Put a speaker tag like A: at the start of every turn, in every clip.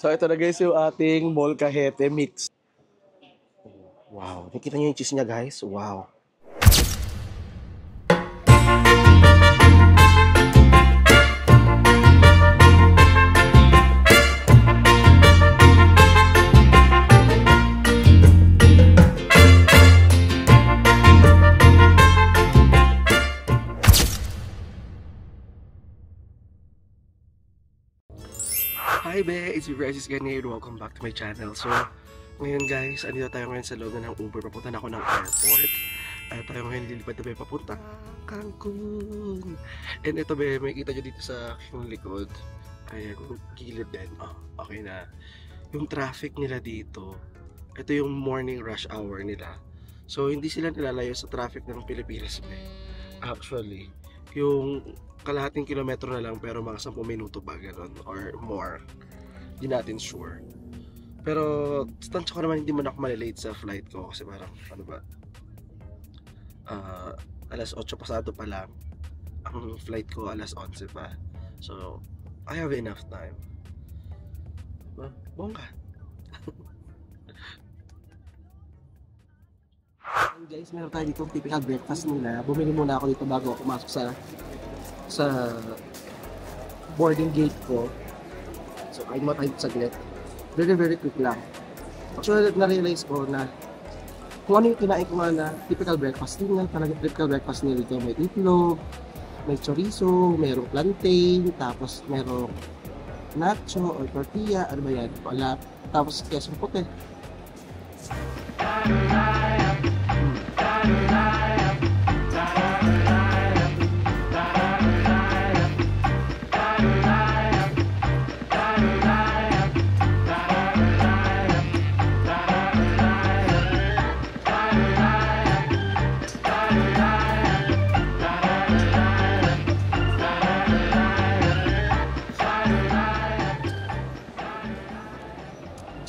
A: So ito na guys yung ating molcajete mix. Wow, nakita niyo yung cheese niya guys? Wow. Hi be, it's your Francis Ganir. Welcome back to my channel. So, ngayon guys, andito tayo ngayon sa loob na ng Uber. Papunta na ako ng airport. At tayo ngayon lilipad na be papunta Cancun. And ito be, may kita nyo dito sa aking likod. Ayan, gilid din. Oh, okay na. Yung traffic nila dito, ito yung morning rush hour nila. So, hindi sila nilalayo sa traffic ng Pilipinas be. Actually, yung kalahating kilometro na lang pero mga 10 minuto ba gano'n or more, hindi natin sure. Pero tansya ko naman hindi man ako malilate sa flight ko kasi parang ano ba, alas 8 pasado pa lang ang flight ko, alas 11 pa, so I have enough time. Bongga. Guys, meron tayo dito typical breakfast nila. Bumili muna ako dito bago ako pumasok sa boarding gate ko. So, kain mo tayo saglit. Very quick lang. Actually, na-realize ko na kung ano yung kinain ko nga na typical breakfast. Hindi nga talaga typical breakfast nila dito. May itlog, may chorizo, mayroong plantain, tapos mayroong nacho or tortilla. Ano ba yan? Wala. Tapos kesong puti.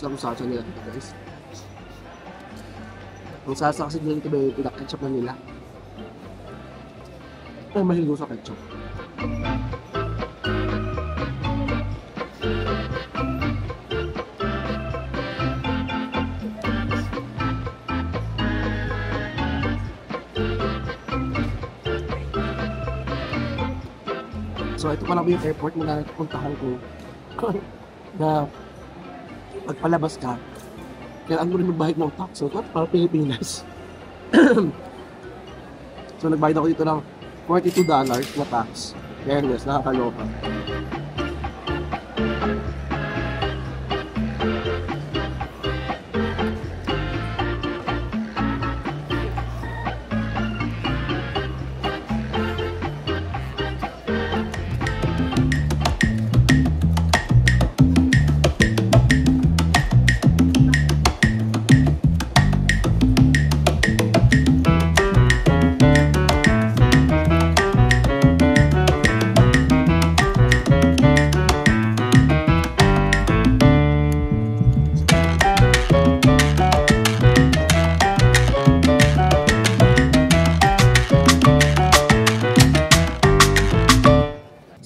A: Ang salsa nila dito guys. Ang salsa kasi dito ba yung pinaka-ketchup na nila. Ay, mahilig sa ketchup. So ito pa lang yung airport na napuntahan ko. Na pagpalabas ka, kailangan mo rin magbayad ng tax. So, para Pilipinas. So, nagbayad ako dito ng $42 na tax. Kaya guys, nakakaloka.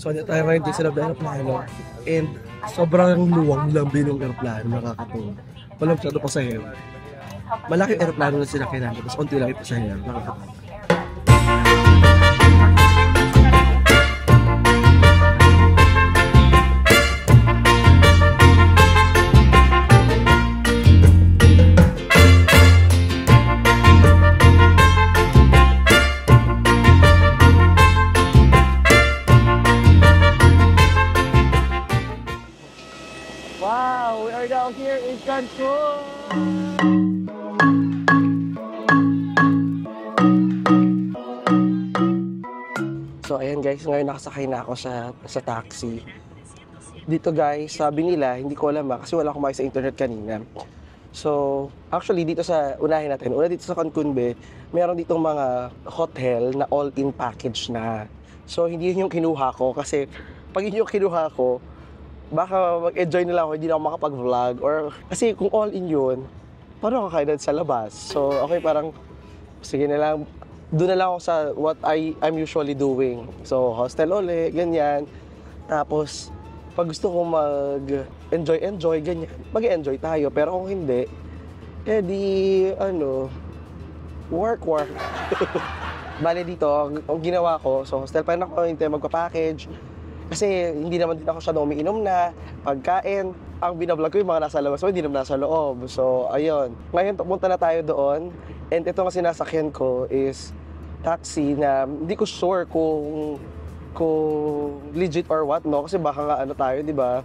A: So, ano tayo ngayon dito sa loob ng aeroplano. And sobrang luwang lambi ng aeroplano, nakakatawa. Walang masyado pasahero. Malaki aeroplano na sila kailangan, tapos onti lang yung pasahero, nakakatawa. Wow, we are now here in Cancun! So ayan guys, ngayon nakasakay na ako sa taxi. Dito guys, sabi nila, hindi ko alam kasi wala akong makita sa internet kanina. So, actually dito sa, unahin natin, una dito sa Cancun Be, meron ditong mga hotel na all-in package na. So, hindi yun yung kinuha ko kasi pag yun yung kinuha ko, baka mag-enjoy nila ako, hindi na ako makapag-vlog or kasi kung all in yun, paano ako kakain sa labas? So, okay, parang sige na lang, doon na lang ako sa what I'm usually doing. So, hostel uli, ganyan. Tapos, pag gusto ko mag-enjoy, ganyan, mag-enjoy tayo. Pero kung hindi, di, work. Bale dito, ang ginawa ko, so hostel pa rin ako, hindi magpa-package. Kasi hindi naman din ako siya umiinom na pagkain. Ang binablog ko yung mga nasa labas, so hindi naman nasa loob. So, ayun. Ngayon, pumunta na tayo doon. And ito nga sinasakyan ko is taxi na hindi ko sure kung legit or what, no? Kasi baka nga tayo, di ba?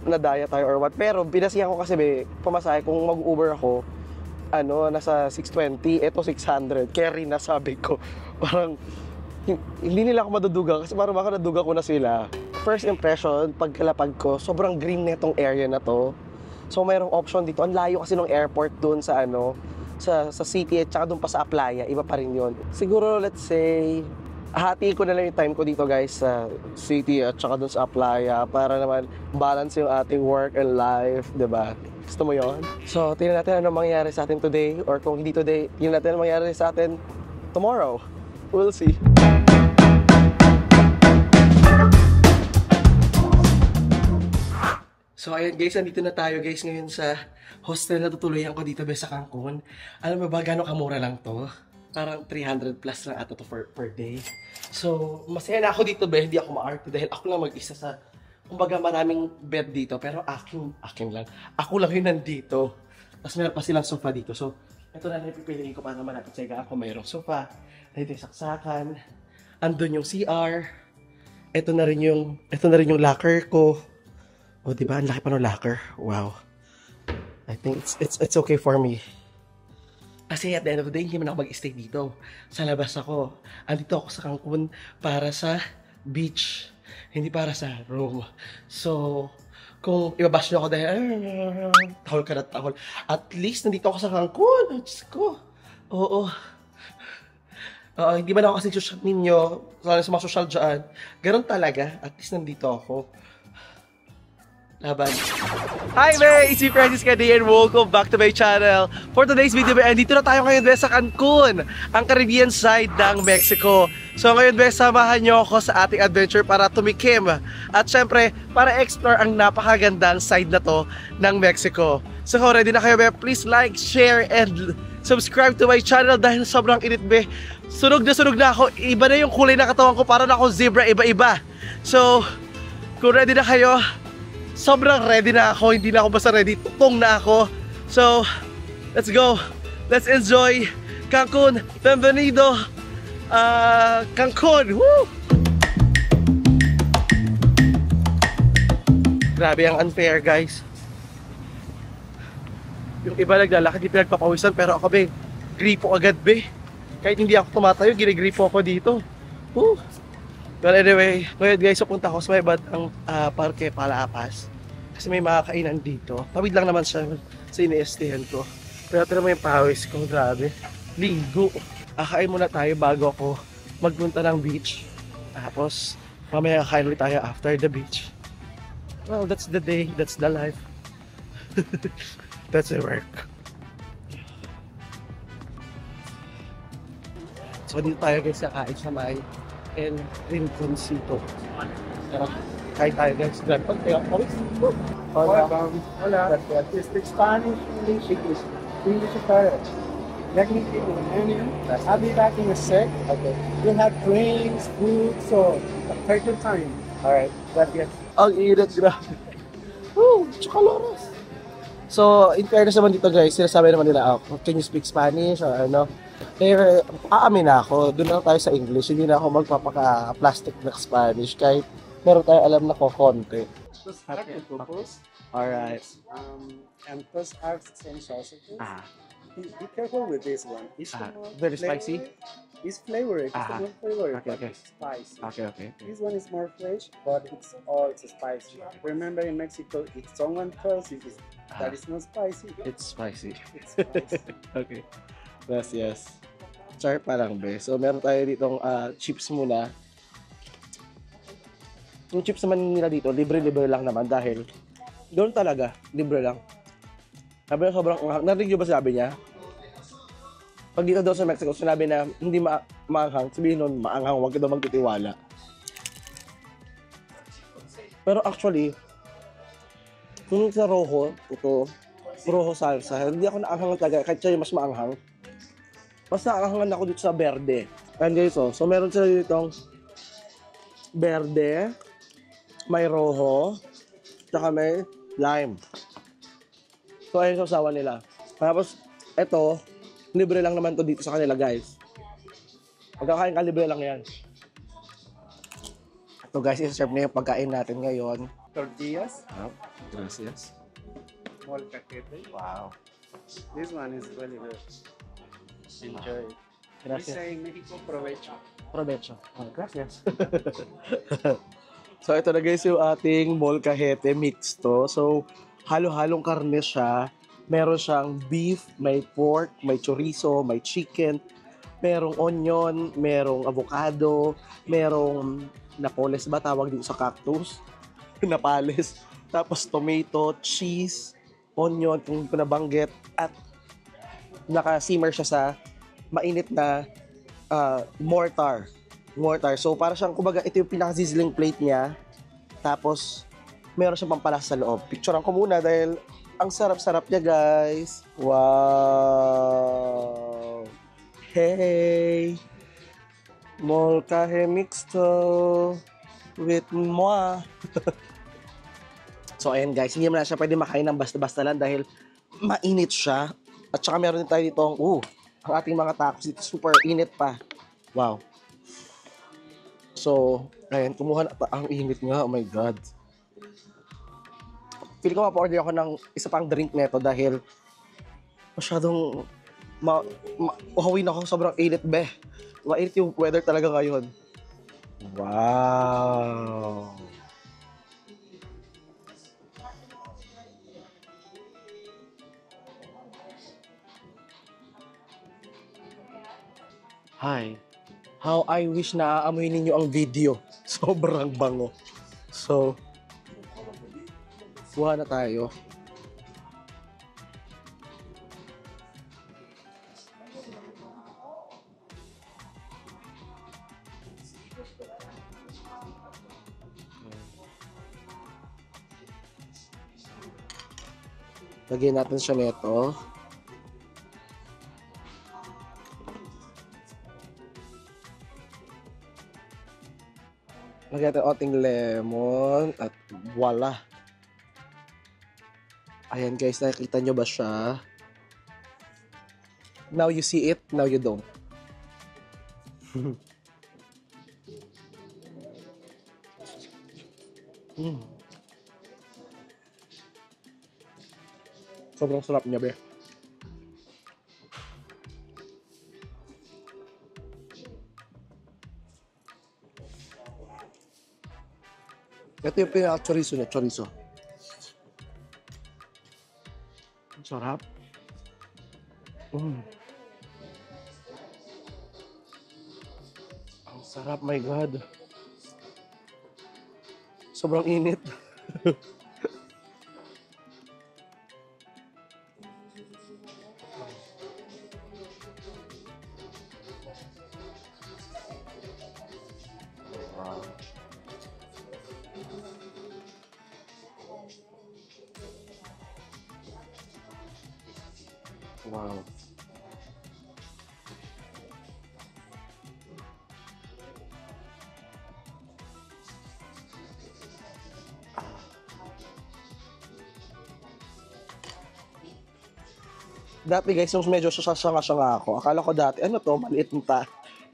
A: Nadaya tayo or what. Pero pinasiyan ko kasi pamasahe kung mag-Uber ako, nasa 620, eto 600. Carry na, sabi ko. Parang, hindi nila ako maduduga kasi parang baka naduga ko na sila. First impression, pagkalapag ko, sobrang green na itong area na to. So, mayroong option dito. Ang layo kasi ng airport dun sa sa city at saka dun pa sa Aplaya. Iba pa rin yun. Siguro, let's say, hatiin ko na lang yung time ko dito guys sa city at saka dun sa Aplaya para naman balance yung ating work and life, diba? Gusto mo yon? So, tingnan natin ano mangyayari sa atin today or kung hindi today, tingnan natin ano mangyayari sa atin tomorrow. We'll see. So ayan guys, nandito na tayo guys ngayon sa hostel na tutuloyan ko dito sa Cancun. Alam mo ba gano'ng kamura lang to? Parang 300 plus lang ata to per day. So masaya na ako dito ba, hindi ako ma-arte dahil ako lang mag-isa sa, kumbaga maraming bed dito pero akin lang. Ako lang yun nandito. Tapos meron pa silang sofa dito. So ito na napipiliin ko para malapit sa higaan ko. Mayroong sofa, nandito yung saksakan, andun yung CR, ito na rin yung locker ko. O, diba? Ang laki pa ng locker. Wow. I think it's okay for me. Kasi at the end of the day, hindi man ako mag-stay dito. Sa labas ako. Andito ako sa Cancun para sa beach. Hindi para sa room. So, kung ibabash nyo ako dahil, tahol ka na tahol. At least, nandito ako sa Cancun. Diyos ko. Oo. Hindi man ako kasi social ninyo. Sa mga social dyan. Ganon talaga. At least, nandito ako. Laban. Hi be! It's me Francis Kadi and welcome back to my channel. For today's video, dito na tayo ngayon sa Cancun, ang Caribbean side ng Mexico. So ngayon samahan nyo ako sa ating adventure para tumikim at syempre para explore ang napakagandang side na to ng Mexico. So kung ready na kayo please like, share, and subscribe to my channel dahil sobrang init Sunog na ako. Iba na yung kulay na katawan ko, para na ako zebra, iba-iba. So kung ready na kayo, sobrang ready na ako, hindi na ako basta ready, tutong na ako. So, let's go. Let's enjoy Cancun. Bienvenido, Cancun. Woo! Grabe ang unfair, guys. Yung iba naglalakad, di pinagpapawisan, pero ako gripo agad Kahit hindi ako tumatayo, ginigripo ako dito. Woo! Well, anyway, ngayon guys, punta ako sa may batang Parque Palapas. Kasi may mga kainan dito. Tawid lang naman siya sa iniestihan ko. Pero tira mo yung pawis ko, grabe. Linggo. Kain muna tayo bago ako magpunta ng beach. Tapos, mamaya kain ulit tayo after the beach. Well, that's the day, that's the life. That's the work. So, dito tayo guys sa kain sa may El Rinconcito. Kain tayo guys.
B: Hola. Hola. You speak Spanish, English, English is Spanish. Let me give you the menu. I'll be back in a sec.
A: Okay.
B: You'll have drinks, food, so take your time.
A: Alright.
B: Gracias.
A: Ang init, grabe. Woo! Chokaloros! So, in fairness naman dito guys, sinasabi naman nila, can you speak Spanish or ano? Eh, aamin na ako, doon lang tayo sa English, hindi na ako magpapaka-plastic na Spanish kahit meron tayo alam na ko konti.
B: Just have to propose.
A: Alright.
B: And first add some sausages. Be careful with this one. It's
A: Very spicy?
B: It's flavored. It's more flavor.
A: Okay.
B: Spicy.
A: Okay.
B: This one is more fresh, but it's spicy. Remember in Mexico, if someone tells you that it's not spicy,
A: It's spicy.
B: it's spicy.
A: Okay. Yes. Char pa lang So, meron tayo ditong chips muna. Yung chips naman nila dito, libre-libre lang naman dahil doon talaga, libre lang. Sabi niya sobrang anghang. Narinig niyo ba sabi niya? Pag dito daw sa Mexico, sinabi na hindi maanghang, sabihin nun, maanghang, huwag ka daw magtitiwala. Pero actually, Kung sa rojo, ito, rojo salsa, hindi ako naanghang talaga, kahit siya yung mas maanghang. Mas naanghangan ako dito sa verde. And guys, so meron sila ditong verde, may rojo, tsaka may lime. So, ayun yung sausawan nila. Tapos, ito, libre lang naman to dito sa kanila, guys. Pagkakain ka, libre lang yan. Ito, guys, isa-serve na yung pagkain natin ngayon.
B: Tortillas,
A: Gracias.
B: small paquete.
A: Wow.
B: This one is really good. Enjoy. We
A: Gracias.
B: say in Mexico, provecho.
A: Provecho. Gracias. So, ito na guys yung ating molcajete mixto. So, halo-halong karne siya. Meron siyang beef, may pork, may chorizo, may chicken, merong onion, merong avocado, merong napoles ba tawag dito sa cactus? Napales. Tapos tomato, cheese, onion, kung hindi ko nabanggit, at naka-simmer siya sa mainit na mortar. So, para siyang, kumbaga, ito yung pinaka-sizzling plate niya. Tapos, meron siyang pampalasa sa loob. Picturean ko muna dahil ang sarap-sarap niya, guys. Wow! Hey! Molcaje mixto with moi. So, ayan guys, hindi naman na siya pwede makain ng basta-basta lang dahil mainit siya. At saka meron din tayo dito, ang ating mga tacos dito, super init pa. Wow. So, ayan, kumuha na ang init nga, oh my God. Feel ko mapa-order ako ng isa pang drink neto dahil masyadong uhawin ako, sobrang init be. Mainit yung weather talaga ngayon. Wow. Hi. How I wish na aamuin ninyo ang video. Sobrang bango. So, kuha na tayo. Lagyan natin siya nito. Lagyan natin ating lemon at voila. Ayan guys, nakikita nyo ba siya? Now you see it, now you don't. Sobrang sarap niya, be. Ito yung pinaka-chorizo niya, chorizo. Ang sarap. Ang sarap, my God. Sobrang init. Wow. Dati guys, yung medyo sasanga-sanga ako. Akala ko dati, ano to,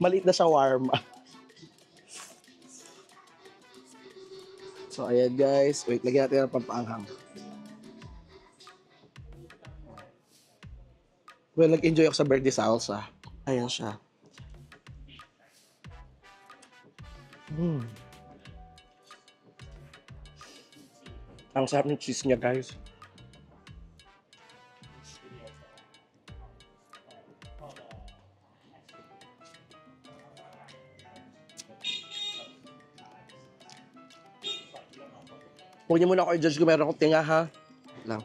A: maliit na shawarma. So, ayan guys. Wait, lagyan natin ng pampaanghang. Well, nag-enjoy ako sa birthday salsa. Ayan siya. Ang sarap ng cheese niya, guys. Huwag niyo muna ako i-judge kung meron akong tinga, ha? Lang.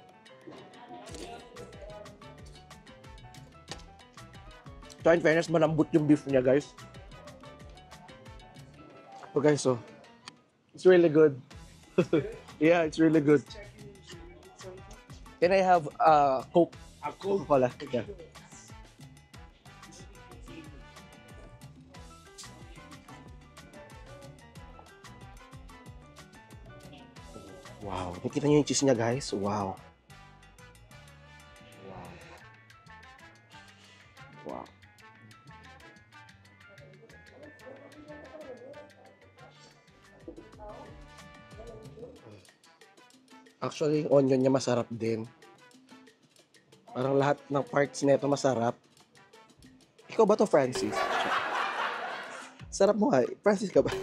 A: So, in fairness, malambot yung beef niya, guys. So, guys, so, it's really good. Yeah, it's really good. Can I have Coke?
B: A Coke.
A: Coca-Cola. Yeah. Wow. Nakita niyo yung cheese niya, guys? Wow. Wow. Wow. Actually, yung onion niya masarap din. Parang lahat ng parts nito masarap. Ikaw ba to, Francis? Sarap mo nga. Francis ka ba?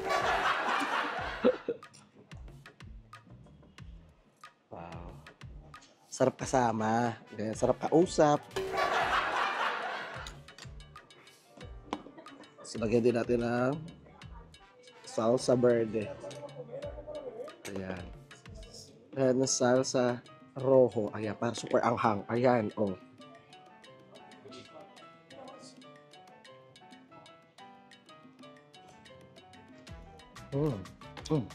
A: Wow. Sarap kasama. Ganyan, sarap kausap. So, lagyan din natin ng salsa verde. Ayan. Ayan, ng salsa rojo. Ayan, para super anghang. Ayan, oh. Mm. Mm.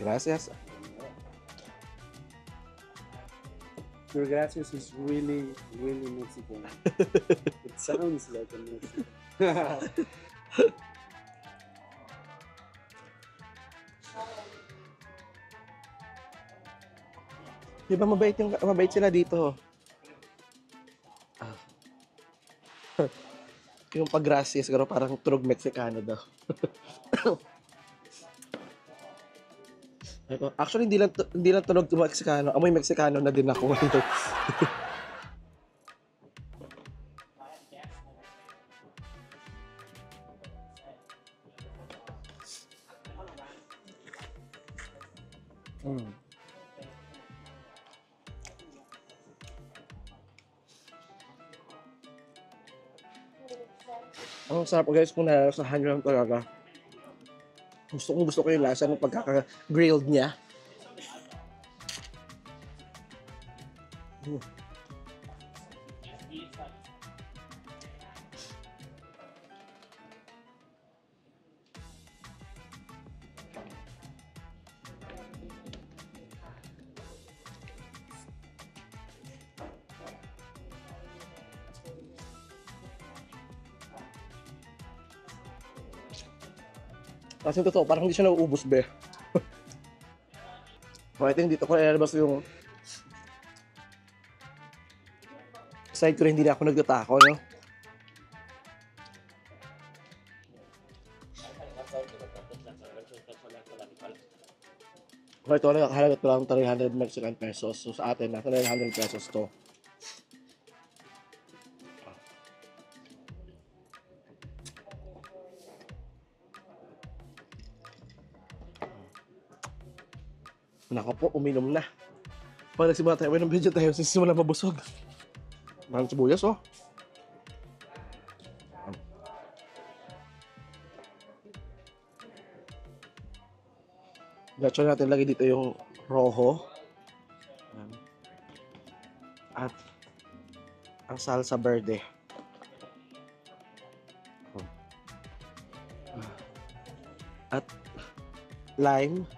A: Gracias.
B: Your gracias is really, really Mexican. It sounds like a Mexican.
A: Di ba mabait sila dito? Ah. Yung pag-gracias, siguro parang tunog Mexicano daw. Ito, actually, hindi lang tunog Mexicano. Amoy Mexicano na din ako ngayon. Mm. Ang sarap guys kung nalasahan nyo lang talaga. Gusto ko yung lasa ng pagkaka-grilled niya. Mm. Kasi totoo, parang hindi siya nauubos, be. So, I think dito ko ilalabas yung side ko na hindi na ako nagtatako, no? So, ito nakakahalaga ito lang 300 Mexican pesos. So, sa atin, nasa 900 pesos to. Nako po, uminom na. Pag nagsimula tayo, ng video tayo, sisimula mabusog. Maraming sibuyas, oh. Gacho natin lagi dito yung rojo. At ang salsa verde. At lime.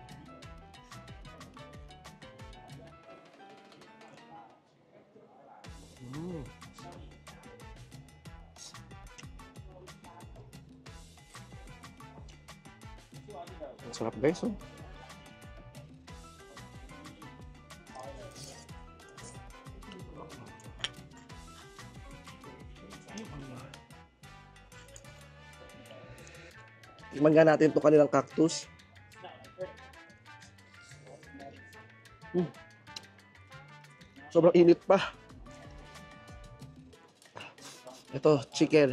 A: Ang sarap guys, oh. Tikman nga natin ito kanilang cactus. Sobrang init pa. Ito, chicken.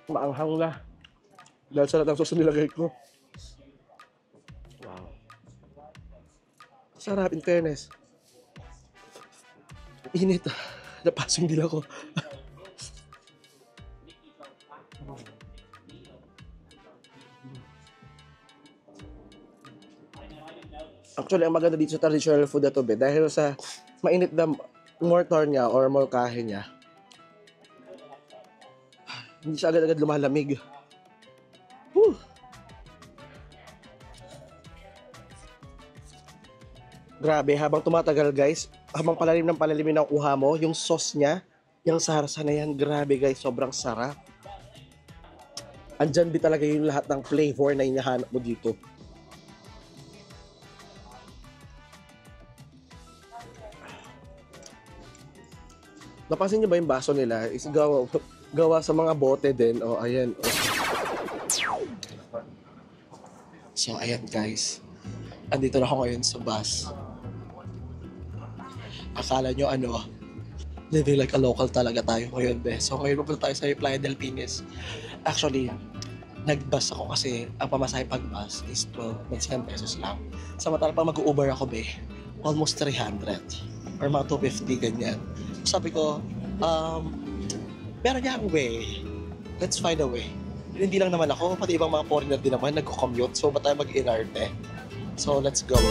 A: Maanghang na. Dahil sa lahat ng sauce nilagay ko. Wow. Sarap, in fairness. Init. Napasong din ako. Actually, ang maganda dito sa traditional food na to, be, dahil sa mainit na mortar niya or molkahe niya, hindi siya agad-agad lumalamig. Whew. Grabe, habang tumatagal guys, habang palalim ng palalimin ng kuha mo, yung sauce niya, yung sarsa na yan, grabe guys, sobrang sarap. Andyan din talaga yung lahat ng flavor na hinahanap mo dito. Napansin niyo ba yung baso nila? Is gawa sa mga bote din. O, ayan. O. So, ayan guys. Andito na ako ngayon sa bus. Akala nyo living like a local talaga tayo ngayon, be. So, ngayon pupunta tayo sa Playa del Pines. Actually, nag-bus ako kasi ang pamasahe pag-bus is 12 pesos lang. Samantala pag mag-Uber ako, be, almost 300 or mga 250, ganyan. Sabi ko, meron niya ang way. Let's find a way. Hindi lang naman ako, pati ibang mga foreigner din naman nagko-commute. So, ba tayo mag-inarte? So, let's go.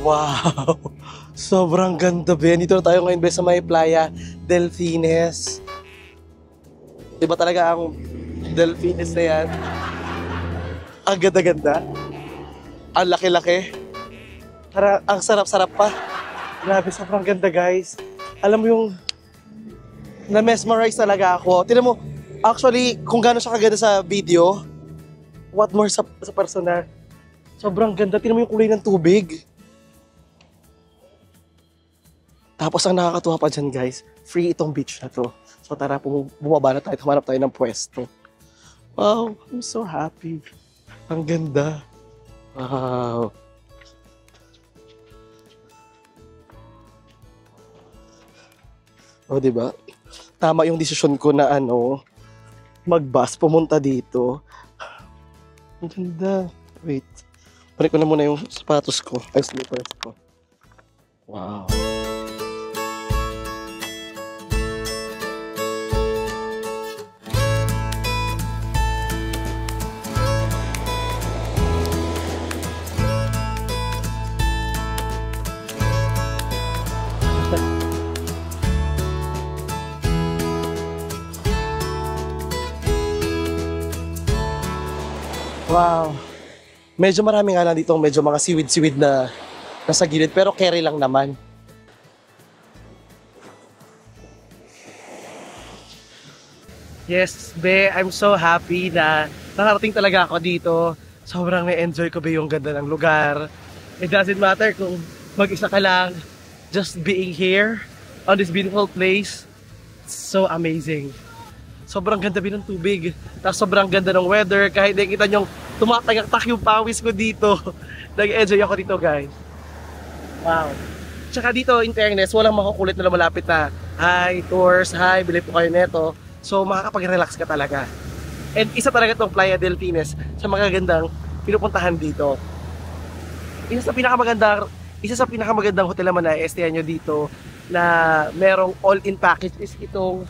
A: Wow! Sobrang ganda, Ben. Dito na tayo ngayon, Ben, sa may Playa del Pines. Diba talaga ang Delfines na yan? Ang ganda-ganda. Ang laki-laki. Parang ang sarap-sarap pa. Grabe, sobrang ganda, guys. Alam mo yung na-mesmerize talaga ako. Tignan mo, actually, kung gaano siya kaganda sa video, what more sa personal. Sobrang ganda. Tignan mo yung kulay ng tubig. Tapos ang nakakatuwa pa dyan, guys, free itong beach na to. So tara, bumaba na tayo, humanap tayo ng pwesto. Wow, I'm so happy. Ang ganda. Wow. O, diba? Tama yung desisyon ko na mag-bus, pumunta dito. Ang ganda. Wait. Balik ko na muna yung sapatos ko, ay slippers ko. Wow. Wow. Medyo marami nga lang dito, medyo mga siwid-siwid na nasa gilid, pero carry lang naman. Yes, be, I'm so happy na nakarating talaga ako dito. Sobrang na-enjoy ko, be, yung ganda ng lugar. It doesn't matter kung mag-isa ka lang. Just being here on this beautiful place, so amazing. Sobrang ganda din ng tubig. Tapos sobrang ganda ng weather. Kahit nakikita nyo tumatagak-tak yung pawis ko dito. Nag-enjoy ako dito, guys. Wow. Tsaka dito, in fairness, walang makukulit na malapit na hi, tours, hi, bili po kayo neto. So makakapag-relax ka talaga. And isa talaga itong Playa del Pines sa magagandang pinupuntahan dito. Isa sa pinakamagandang hotel naman na i-stayan nyo dito na merong all-in package is itong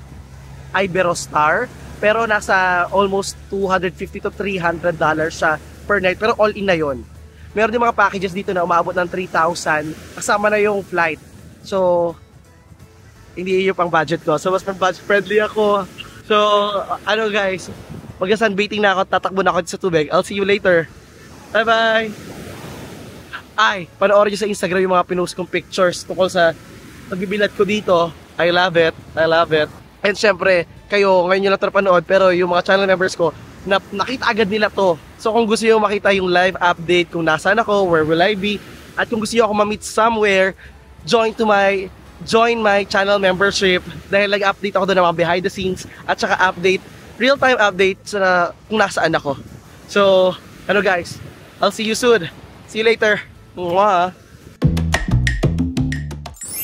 A: Iberostar, pero nasa almost $250 to $300 siya per night, pero all in na yon. Meron din mga packages dito na umaabot ng 3,000 kasama na yung flight. So hindi yun pang budget ko, so mas budget friendly ako. So guys, mag-sunbathing na ako, tatakbo na ako sa tubig. I'll see you later. Bye bye. Ay, panoorin nyo sa Instagram yung mga pinost kong pictures tungkol sa pagbibilad ko dito. I love it, I love it. And syempre, kayo ngayon nyo lang ito napanood, pero yung mga channel members ko, nakita agad nila to. So kung gusto nyo makita yung live update, kung nasaan ako, where will I be, at kung gusto nyo ako ma-meet somewhere, join my channel membership dahil nag-update ako doon ng mga behind the scenes at saka real-time update sa kung nasaan ako. So, guys, I'll see you soon. See you later. Mwah!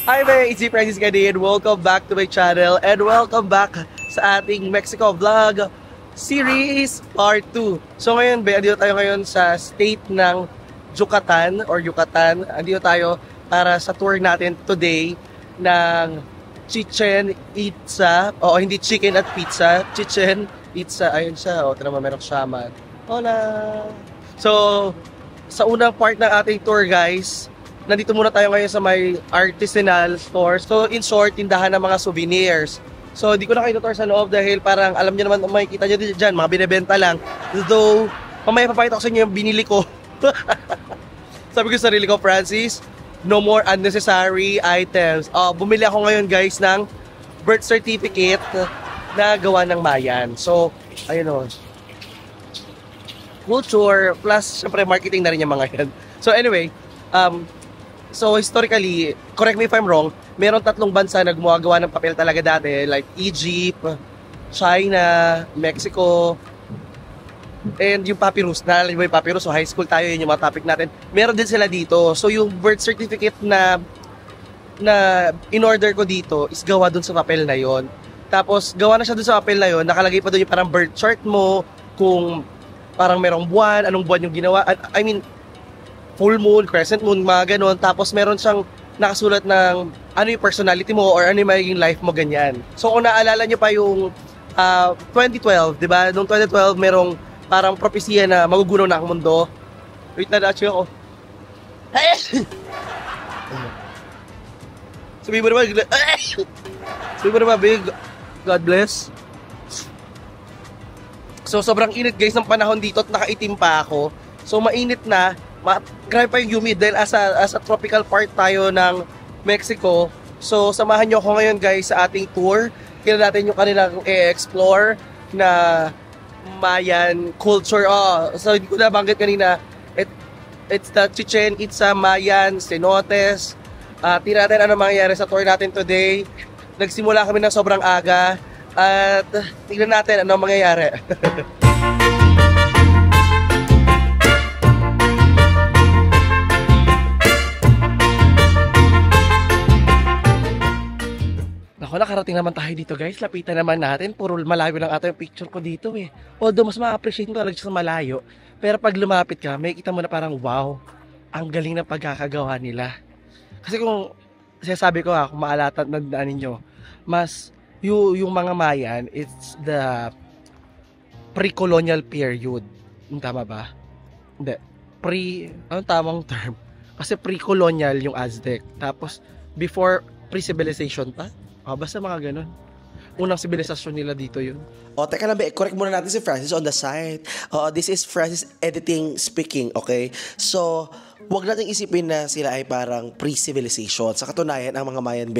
A: Hi there, it's Francis Gadin. Welcome back to my channel and welcome back sa ating Mexico Vlog Series Part 2. So ngayon, andito tayo ngayon sa state ng Yucatan or Yucatan. Andito tayo para sa tour natin today ng Chichen Itza. O hindi chicken at pizza, Chichen Itza. Ayun siya, o tara mo, merong shaman. Hola! So, sa unang part ng ating tour guys, nandito muna tayo ngayon sa may artisanal store. So, in short, tindahan ng mga souvenirs. So, hindi ko na kayo tour sa loob dahil parang alam niyo naman, makikita niyo dyan, mga binibenta lang. Though, mamaya papakita ko sa inyo yung binili ko. Sabi ko sa sarili ko, Francis, no more unnecessary items. Bumili ako ngayon guys ng birth certificate na gawa ng Mayan. So, ayun o. Culture, plus, syempre, marketing na rin yung mga yan. So, anyway, so historically, correct me if I'm wrong, meron 3 bansa na gumagawa ng papel talaga dati, like Egypt, China, Mexico, and yung papyrus. Naalala mo yung papyrus, so high school tayo, yun yung mga topic natin. Meron din sila dito. So yung birth certificate na in-order ko dito is gawa dun sa papel na yon. Tapos gawa na siya dun sa papel na yon, nakalagay pa dun yung parang birth chart mo, kung parang merong buwan, anong buwan yung ginawa. I mean, full moon, crescent moon, mga ganon. Tapos meron siyang nakasulat ng ano yung personality mo or ano yung magiging life mo, ganyan. So kung naalala nyo pa yung 2012, di ba? Noong 2012, merong parang propesya na magugunaw na ang mundo. Wait na, na-achoo ako. Sabi mo naman, big God bless. So sobrang init guys ng panahon dito at nakaitim pa ako. So mainit na. Grabe pa yung humid dahil as a tropical part tayo ng Mexico. So samahan nyo ako ngayon guys sa ating tour. Kailan natin yung kanilang i-explore na Mayan culture. So hindi ko nabanggit kanina, it's the Chichen Itza Mayan cenotes. Tingnan natin ano mangyayari sa tour natin today. Nagsimula kami ng sobrang aga at tingnan natin ano mangyayari. Ako, nakarating naman tayo dito guys. Lapitan naman natin. Puro malayo lang ata yung picture ko dito eh. Although mas ma-appreciate mo talaga sa malayo. Pero pag lumapit ka, may kita mo na parang wow, ang galing ng pagkakagawa nila. Kasi kung sinasabi ko kung maalatan na ninyo, mas yung mga Mayan, it's the pre-colonial period. Tama ba? Hindi. Anong tamang term? Kasi pre-colonial yung Aztec. Tapos before pre-civilization pa. Basta mga ganun. Unang sibilisasyon nila dito yun.
C: Teka lang, correct muna natin si Francis on the side. This is Francis editing speaking, okay? So, wag nating isipin na sila ay parang pre-civilization. Sa katunayan, ang mga Mayan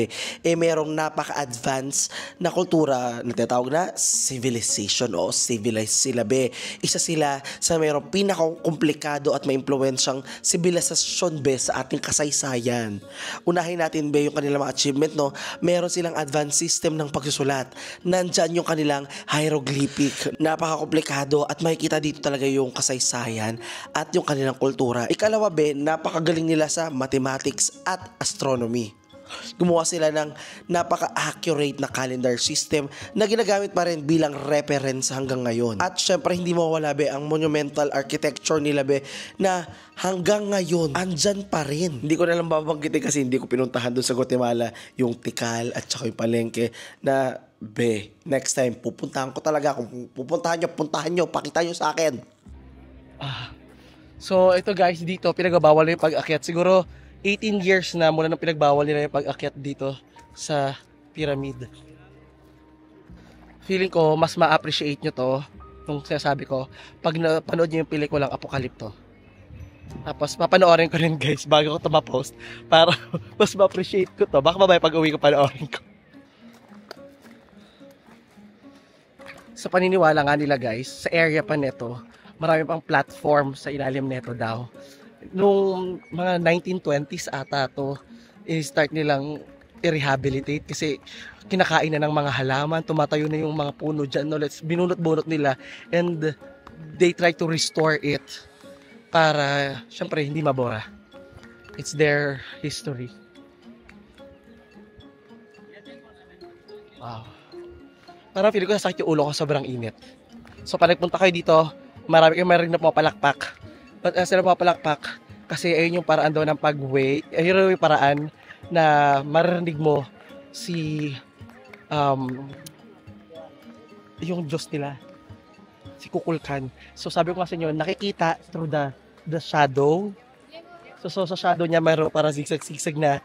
C: merong napaka-advanced na kultura na tinatawag na civilization o civilized sila Isa sila sa mayroong pinaka-komplikado at maimpluwensyang sibilisasyon sa ating kasaysayan. Unahin natin yung kanilang mga achievement, no? Meron silang advanced system ng pagsusulat. Nandyan yung kanilang hieroglyphic. Napaka-komplikado at makikita dito talaga yung kasaysayan at yung kanilang kultura. Ikalawa, napakagaling nila sa mathematics at astronomy. Gumawa sila ng napaka-accurate na calendar system na ginagamit pa rin bilang reference hanggang ngayon. At syempre hindi mawala ang monumental architecture nila na hanggang ngayon andyan pa rin. Hindi ko na lang babanggitin kasi hindi ko pinuntahan doon sa Guatemala yung Tikal at saka yung Palengke na next time pupuntahan ko talaga. Kung pupuntahan nyo, pakita nyo sa akin.
A: So ito guys, dito pinagbawal na yung pag-akyat. Siguro 18 years na mula nang pinagbawal nila yung pag-akyat dito sa pyramid. Feeling ko mas ma-appreciate nyo to, yung sinasabi ko, pag napanood nyo yung pelikulang Apocalypto. Tapos papanoorin ko rin guys bago ko ito ma-post para mas ma-appreciate ko to. Baka mamaya pag uwi ko panoorin ko. Sa paniniwala nga nila guys, sa area pa neto, marami pang platform sa ilalim neto daw. Nung mga 1920s ata to, i-start nilang i-rehabilitate kasi kinakain na ng mga halaman, tumatayo na yung mga puno dyan, no? Binunot-bunot nila and they try to restore it para syempre hindi mabora. It's their history. Wow. Parang feeling ko nasakit yung ulo ko, sobrang init. So pag nagpunta kayo dito, marami kayong marinig na pumapalakpak. But sila pumapalakpak, kasi ayun yung paraan daw ng pag-way. Ayun yung paraan na marinig mo si yung Diyos nila, si Kukulkan. So sabi ko nga sa inyo, nakikita through the shadow. So sa shadow niya mayroon parang zigzag-zigzag na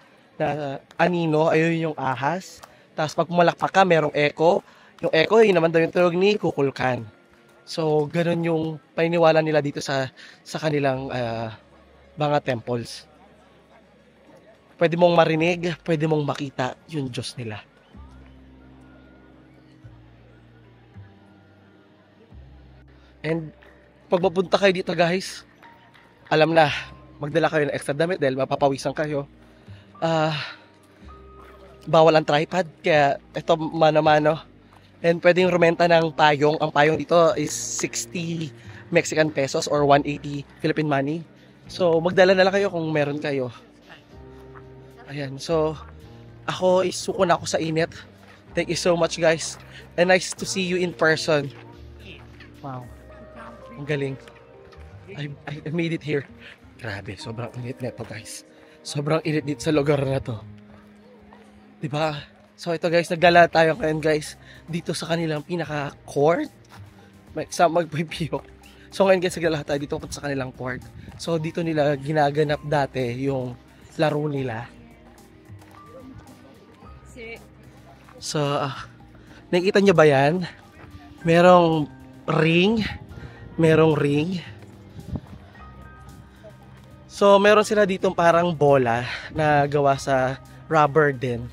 A: anino, ayun yung ahas. Tapos pag pumalakpak ka, merong echo. Yung echo, yun naman daw yung tunog ni Kukulkan. So, ganun yung paniniwala nila dito sa kanilang mga temples. Pwede mong marinig, pwede mong makita yung Diyos nila. And pag mapunta kayo dito guys, alam na, magdala kayo ng extra damit dahil mapapawisan kayo. Bawal ang tripod, kaya ito mano-mano. And pwedeng rumenta ng payong. Ang payong dito is 60 Mexican pesos or 180 Philippine money. So magdala na lang kayo kung meron kayo. Ayan, so ako isuko na ako sa init. Thank you so much guys. And nice to see you in person. Wow, ang galing. I made it here. Grabe, sobrang init nito guys. Sobrang init dito sa lugar na to. Diba? So ito guys, nagdala tayo ngayon guys dito sa kanilang pinaka-court. Magpipiyok. So ngayon guys, nagdala tayo dito sa kanilang court. So dito nila ginaganap dati yung laro nila. So, nakikita nyo ba yan? Merong ring. So meron sila ditong parang bola na gawa sa rubber din.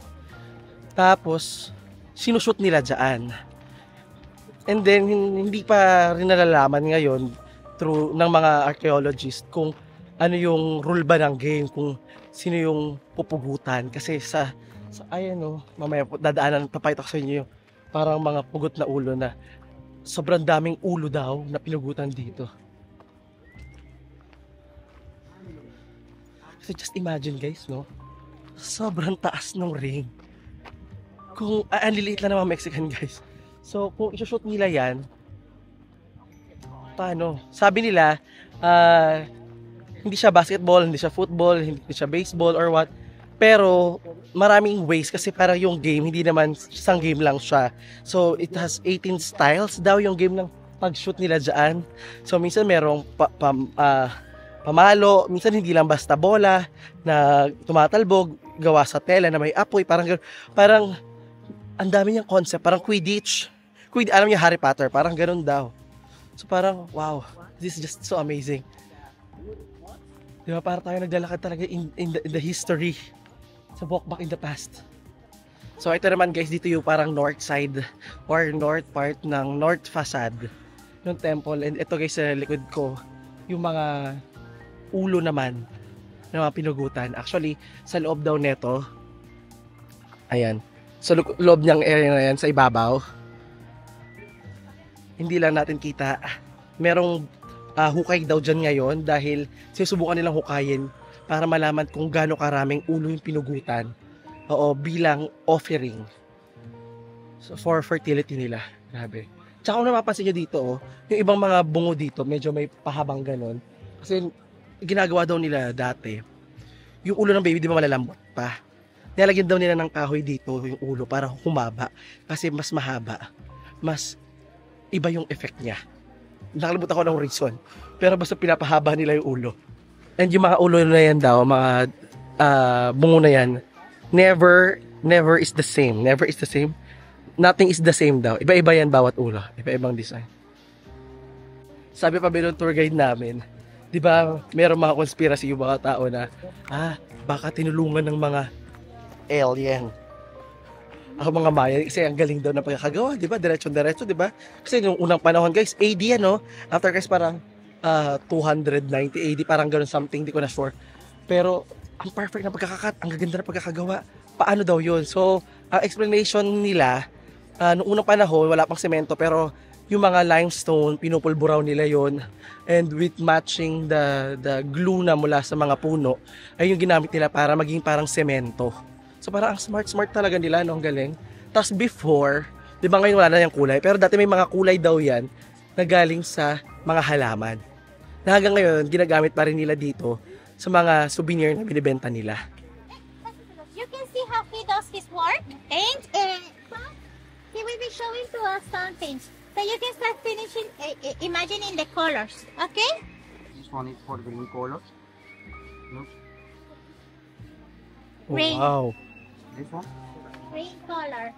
A: Tapos, sinushoot nila dyan. And then, hindi pa rin nalalaman ngayon through ng mga archaeologists kung ano yung rule ba ng game, kung sino yung pupugutan. Kasi ayan o, mamaya po, dadaanan, papayta ko sa inyo yung parang mga pugot na ulo na sobrang daming ulo daw na pinugutan dito. Kasi just imagine guys, no? Sobrang taas ng ring. Kung ang liliit lang naman Mexican guys. So kung isushoot nila yan, paano? Sabi nila, hindi siya basketball, hindi siya football, hindi siya baseball or what. Pero maraming ways kasi para yung game, hindi naman isang game lang siya. So it has 18 styles daw yung game ng pag-shoot nila dyan. So minsan merong pamalo, minsan hindi lang basta bola na tumatalbog, gawa sa tela na may apoy, parang ang dami niyang concept, parang Quidditch. Alam niyo Harry Potter, parang ganun daw. So parang wow, this is just so amazing. Diba, parang tayo naglalakad talaga in the history. So walk back in the past. So ito naman guys, dito yung parang north side or north part ng north facade ng temple. And ito guys sa likod ko, yung mga ulo naman ng mga pinugutan. Actually, sa loob daw neto, ayan, sa loob niyang area na yan, sa ibabaw, hindi lang natin kita. Merong hukay daw dyan ngayon dahil sinusubukan nilang hukayin para malaman kung gaano karaming ulo yung pinugutan. Oo, bilang offering. So, for fertility nila. Grabe. Tsaka kung napapansin nyo dito, yung ibang mga bungo dito, medyo may pahabang ganon. Kasi ginagawa daw nila dati, yung ulo ng baby di ba malalambot pa? Nilalagyan daw nila ng kahoy dito yung ulo para humaba. Kasi mas mahaba. Mas iba yung effect niya. Nakalimutan ko ng reason. Pero basta pinapahaba nila yung ulo. And yung mga ulo na yan daw, mga bungo na yan, never is the same. Never is the same. Nothing is the same daw. Iba-iba yan bawat ulo. Iba-ibang design. Sabi pa ba tour guide namin, di ba merong mga conspiracy yung mga tao na, baka tinulungan ng mga alien ako mga Maya kasi ang galing daw na pagkakagawa, di ba? Diretso-diretso, di ba? Kasi nung unang panahon guys, AD yan, no? After guys parang 290 AD, parang gano'n something, di ko na sure. Pero ang perfect na pagkakakat, ang gaganda na pagkakagawa. Paano daw yun? So, ang explanation nila, nung unang panahon, wala pang semento, pero yung mga limestone, pinupulburaw nila yon, and with matching the glue na mula sa mga puno, ay yung ginamit nila para maging parang semento. So parang ang smart talaga nila, no? Ang galing. Tapos before, di ba ngayon wala na yung kulay, pero dati may mga kulay daw yan na galing sa mga halaman. Na hanggang ngayon, ginagamit pa rin nila dito sa mga souvenir na binibenta nila.
D: You can see how he does his work, and he will be showing to us something. So you can start finishing, imagining the colors, okay?
B: This one is for green color. Look,
A: Oh,
D: Green.
A: wow.
B: this one.
D: Green color.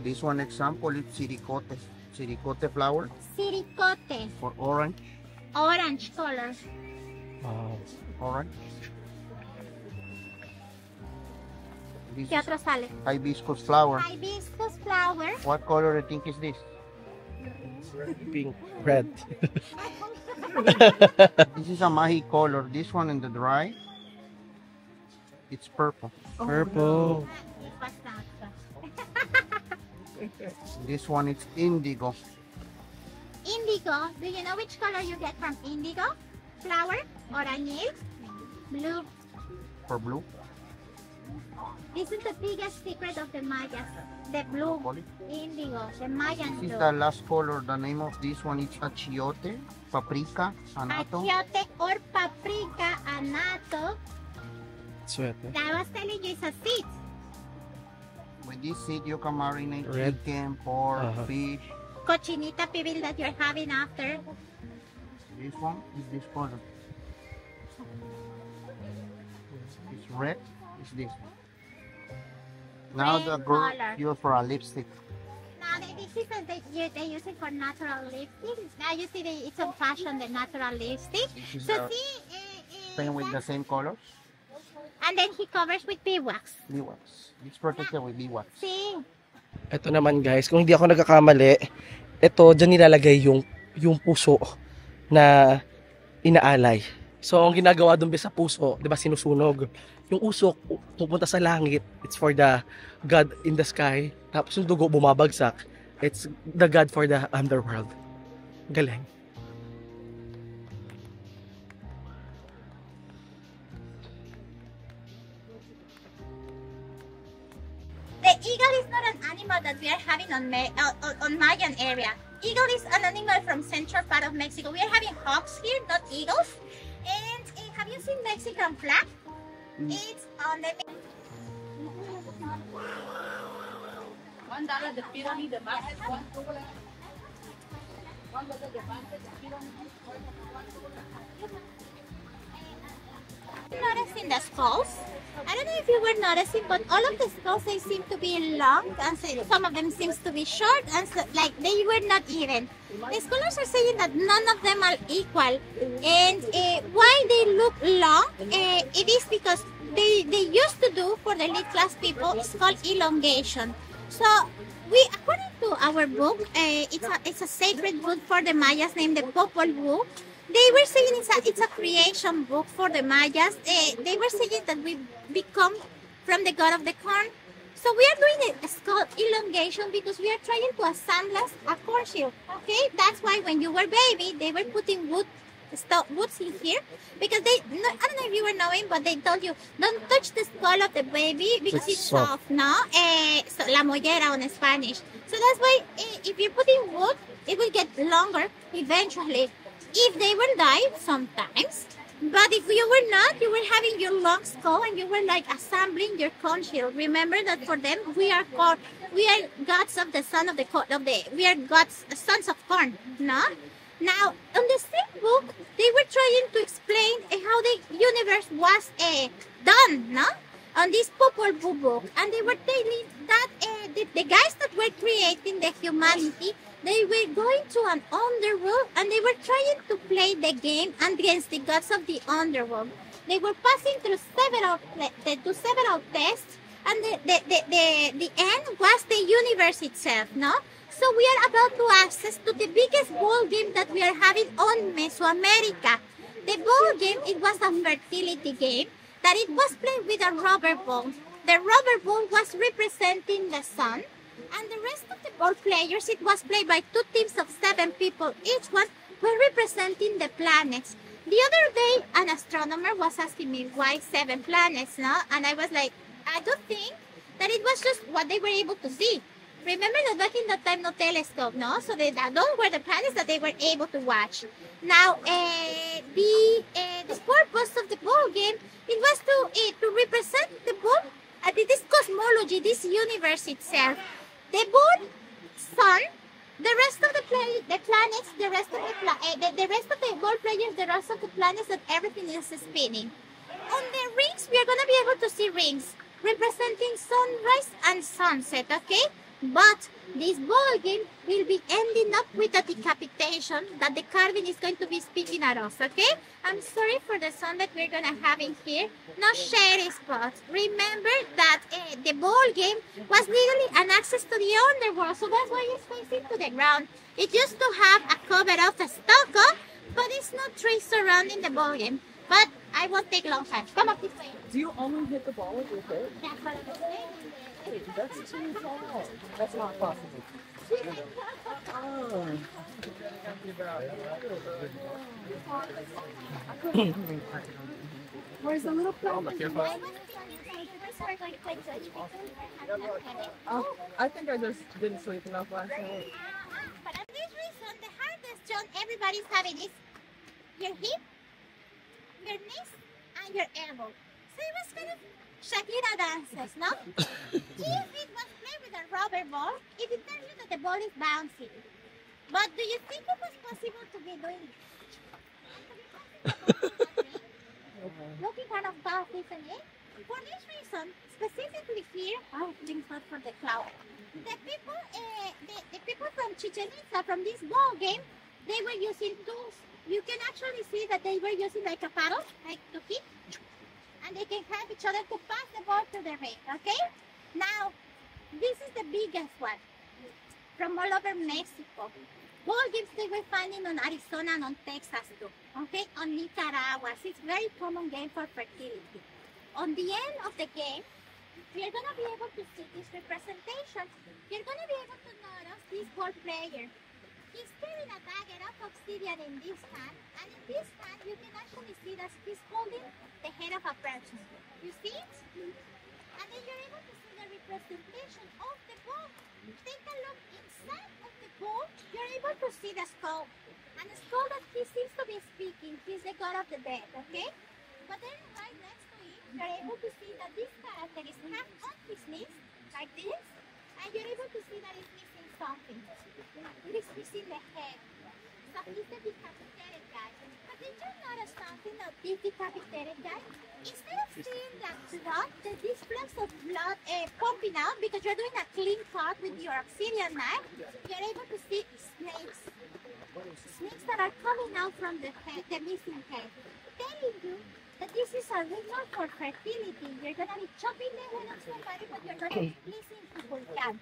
B: This one example is siricote. Siricote flower
D: Siricote.
B: for orange.
D: Orange color.
A: Wow.
B: Orange. This
D: ¿Qué
B: is
D: otro sale?
B: hibiscus flower.
D: Hibiscus flower.
B: What color I think is this?
A: Pink, red.
B: This is a mahi color. This one in the dry, it's purple.
A: Purple.
D: What's that?
B: This one is indigo.
D: Indigo. Do you know which color you get from indigo? Flower? Orange? Blue.
B: For blue.
D: This is the biggest secret of the Mayas. The blue indigo. The Mayan
B: This is
D: blue.
B: the last color. The name of this one is achiote, paprika, anato.
D: Achiote or paprika anato.
A: Sweater.
D: That was telling you it's a seed.
B: With this seed, you can marinate
A: Red.
B: chicken, pork,
A: Uh-huh.
B: fish.
D: Cochinita pibil that you're having after.
B: This one is this color. It's red. It's this. Now
D: Red
B: the girl
D: color.
B: use for a lipstick.
D: Now this is they use it for natural lipstick. Now you see it's on fashion, the natural lipstick.
B: This is
D: So
B: the
D: see,
B: same with the same colors.
D: and then he covers with beeswax.
B: Beeswax. It's protected with beeswax.
D: See,
A: Ito naman guys, kung hindi ako nagkakamali, ito dyan nilalagay yung puso na inaalay. So ang ginagawa doon sa puso, 'di ba, sinusunog. Yung usok pupunta sa langit, it's for the God in the sky. Tapos yung dugo bumabagsak, it's the God for the underworld. Galing.
D: the eagle is not an animal that we are having on Mayan area. Eagle is an animal from central part of Mexico. We are having hawks here, not eagles. And have you seen Mexican flag? It's on the. Noticing the skulls. I don't know if you were noticing, but all of the skulls, they seem to be long, and some of them seems to be short, and so, like they were not even. The scholars are saying that none of them are equal, and why they look long? It is because they used to do for the elite class people. It's called elongation. So we, according to our book, it's a sacred book for the Mayas named the Popol Vuh. They were saying it's a creation book for the Mayas. They were saying that we become from the god of the corn. So we are doing a skull elongation because we are trying to assemble a corn shield. Okay, that's why when you were baby, they were putting woods in here because I don't know if you were knowing, but they told you don't touch the skull of the baby because it's soft, no? So la mollera on Spanish. So that's why if you're putting wood, it will get longer eventually. If they will die sometimes, but if you were not, you were having your long skull and you were like assembling your corn shield. Remember that for them, we are gods of the son of the we are gods, sons of corn, no? Now, on the same book, they were trying to explain how the universe was done, no? On this Popol Vuh book, and they were telling that the guys that were creating the humanity, they were going to an underworld and they were trying to play the game against the gods of the underworld. They were passing through several tests, and the end was the universe itself, no? So we are about to access to the biggest ball game that we are having on Mesoamerica. The ball game, it was a fertility game that it was played with a rubber ball. The rubber ball was representing the sun, and the rest of the ball players, it was played by 2 teams of 7 people. Each one were representing the planets. The other day, an astronomer was asking me why 7 planets, no? And I was like, I don't think that it was just what they were able to see. Remember that back in that time, no telescope, no? So those were the planets that they were able to watch. Now, the purpose of the ball game, it was to represent the ball, this cosmology, this universe itself. The moon, sun, the rest of the planets, the rest of the rest of the ball players, the rest of the planets, that everything is spinning. On the rings, we are gonna be able to see rings representing sunrise and sunset, okay? But this ball game will be ending up with a decapitation that the carving is going to be speaking at us, okay? I'm sorry for the sun that we're gonna have in here. No shady spots. Remember that the ball game was legally an access to the underworld, so that's why it's facing to the ground. It used to have a cover of a stucco, but it's not trees surrounding the ball game. But I won't take a long time. Come up this way.
E: Do you only hit the ball with your foot?
D: That's what I'm saying.
E: That's too small. That's not possible. Where's the little plant? I think I just didn't sleep enough last night.
D: But at this reason, the hardest job everybody's having is your hip, your knees, and your elbow. So it was kind of Shakira dances, no? If it was played with a rubber ball, it would tell you that the ball is bouncing. But do you think it was possible to be doing it? Looking kind of tough, isn't it? For this reason, specifically here, things not for the cloud. The people from Chichen Itza, from this ball game, they were using tools. You can actually see that they were using like a paddle, like to hit, and they can help each other to pass the ball to the ring, okay? Now, this is the biggest one from all over Mexico. Ball games they were finding on Arizona and on Texas too, okay? On Nicaragua, it's a very common game for fertility. On the end of the game, you're gonna be able to see this representation. You're gonna be able to notice this ball player. He's carrying a dagger of obsidian in this hand, and in this hand you can actually see that he's holding the head of a person. You see it? And then you're able to see the representation of the ball. Take a look inside of the ball, you're able to see the skull. And the skull that he seems to be speaking, he's the god of the dead, okay? But then right next to him, you're able to see that this character is half on his knees, like this, and you're able to see that he's missing something. It is missing the head. So he's the decapitated guy. But did you notice something of this decapitated guy? Instead of seeing that blood, this flecks of blood pumping out because you're doing a clean cut with your obsidian knife, you're able to see snakes. Snakes that are coming out from the head, the missing head. Telling you that this is a ritual for fertility. You're going to be chopping the head of somebody, but you're going to be pleasing Kukulkan.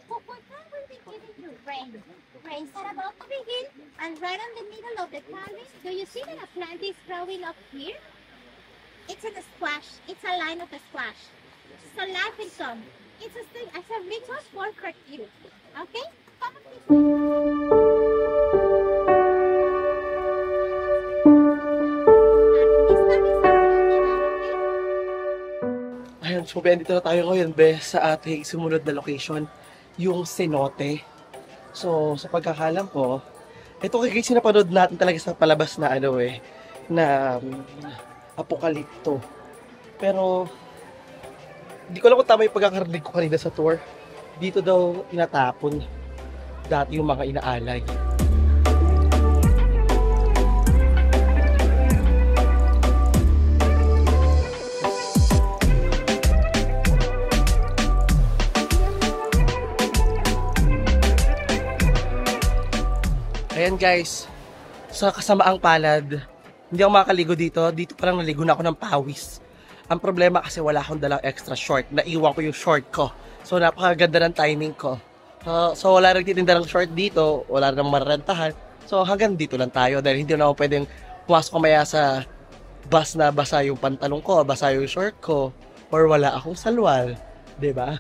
D: Kukulkan will be giving you rain. Rains are about to begin, and right in the middle of the carving, do you see that a plant is growing up here? It's in a squash. It's a line of a squash. So life is on. It's a ritual for fertility. Okay? Come on, please.
C: Ayan, so dito na tayo ngayon, be, sa ating sumunod na location, yung cenote. So, sa pagkakalam ko, ito guys, napanood natin talaga sa palabas na na apokalipto. Pero, hindi ko alam kung tama yung pagkakarinig ko kanina sa tour. Dito daw tinatapon dati yung mga inaalay. Ayan guys, sa kasamaang palad, hindi ako makakaligo dito. Dito parang naligo na ako ng pawis. Ang problema kasi wala akong dalang extra short. Naiwan ko yung short ko. So napakaganda ng timing ko. So wala rin titinda ng short dito. Wala rin mararentahan. So hanggang dito lang tayo. Dahil hindi na ako pwedeng pumasok kumaya sa bus na basa yung pantalong ko, basa yung short ko, or wala akong salwal. 'Di ba?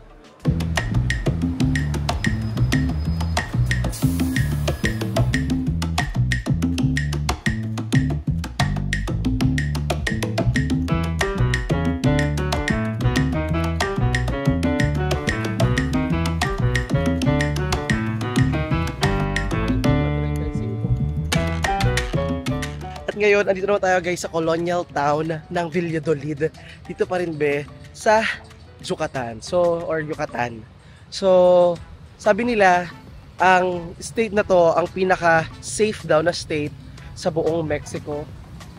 A: ngayon, andito naman tayo guys sa colonial town ng Valladolid. Dito pa rin be, sa Yucatan. Or Yucatan. So, sabi nila, ang state na to, ang pinaka-safe daw na state sa buong Mexico.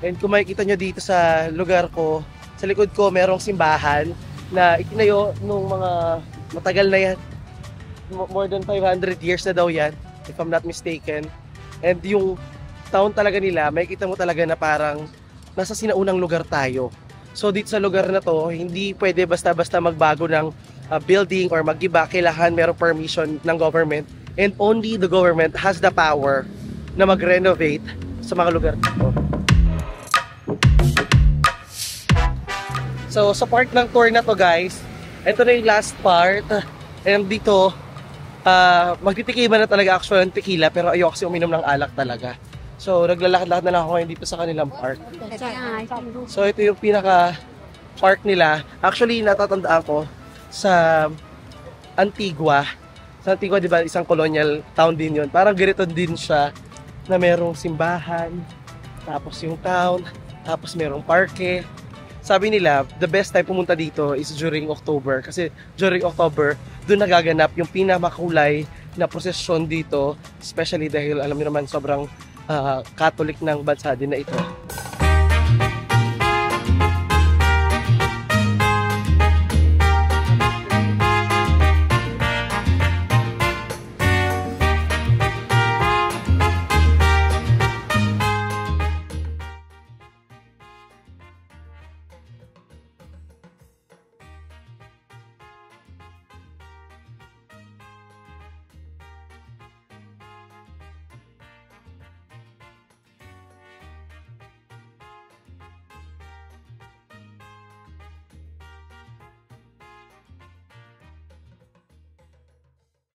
A: And kung makikita nyo dito sa lugar ko, sa likod ko, merong simbahan na itinayo nung mga matagal na yan. More than 500 years na daw yan, if I'm not mistaken. And yung town talaga nila, makikita mo talaga na parang nasa sinaunang lugar tayo. So dito sa lugar na to, hindi pwede basta-basta magbago ng building or mag-iba. Kailangan merong permission ng government. And only the government has the power na mag-renovate sa mga lugar dito. So sa part ng tour na to guys, ito na yung last part. And dito, magtitikiman na talaga actually ng tequila, pero ayoko kasi uminom ng alak talaga. So naglalakad-lakad na lang ako ngayon dito sa kanilang park. So ito yung pinaka park nila. Actually natatandaan ko sa Antigua. Sa Antigua, di ba, isang colonial town din yun. Parang ganito din siya na merong simbahan, tapos yung town, tapos merong parke. Sabi nila, the best time pumunta dito is during October. Kasi during October, doon nagaganap yung pinamakulay na prosesyon dito. Especially dahil alam niyo naman sobrang Catholic ng bansa din na ito.